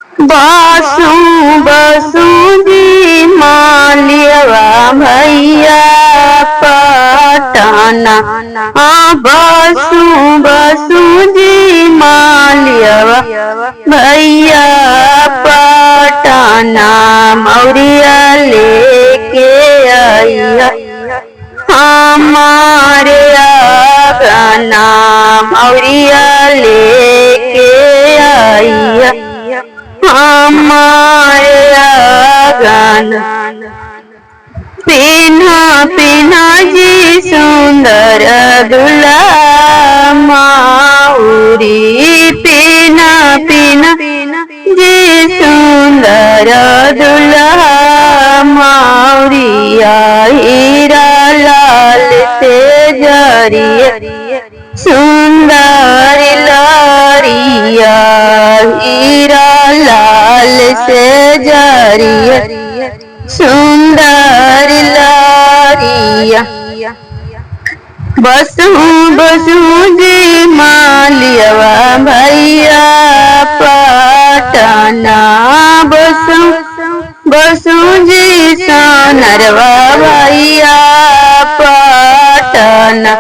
बासु बसु जी मालियवा भैया पटना। बासु बसु जी मालियवा भैया पटना। मौरिया लेके आइया हमारे आंगना। मौरिया लेके आइया हमारे आंगना। पिन्हा पिन्हा जी सुंदर दुल्हा माउरी। पिन्हा पिन्हा जी सुंदर दुल्हा माउरिया। हीरा लाल से जरिए सुंदर लारिया। हीरा लाल से जरिए सुंदर लारिया। बसु बसु जी मालियवा भैया पटना। बसु बसु जी सोनरवा भैया पटना।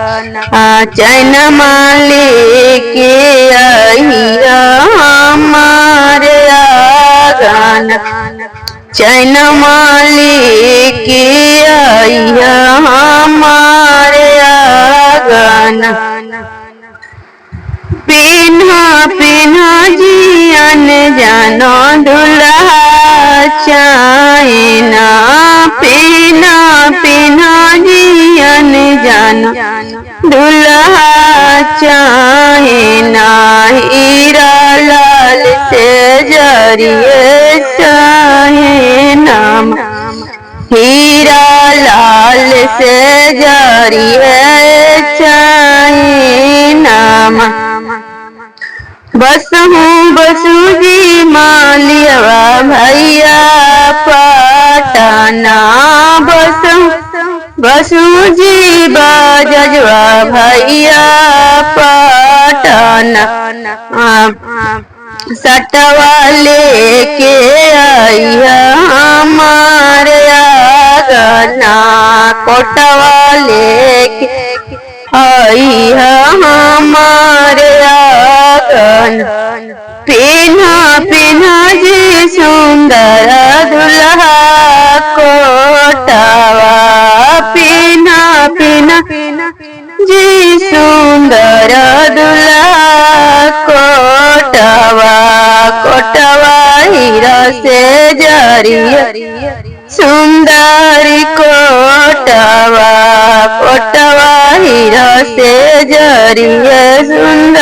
चैन माली के आइया हमारे आंगना। चैन माली के आइया हमारे आंगना। पिन्हा पिन्हा जियन जानो दुल्हा चाइना। पिन्हा पिन्हा जियन जानो दुल्हा चाइना। हीरा लाल से जरिए चाइना। हीरा लाल से जरिए चाइना। बसु बसु जी मालियवा भैया पटना। बसु बसु जी बाजवा भैया पटना। सटवा लेके आइया हमारे आंगना। कोटवा लेके आइया हमारे आंगना। पिन्हा पिन्हा जी सुंदर दुल्हा कोटवा। पिन्हा पिन्हा जी सुंदर दुल्हा कोटवा। कोटवा हीरा से जरिए सुंदर कोटवा। कोटवा हीरा से जरिए सुंदर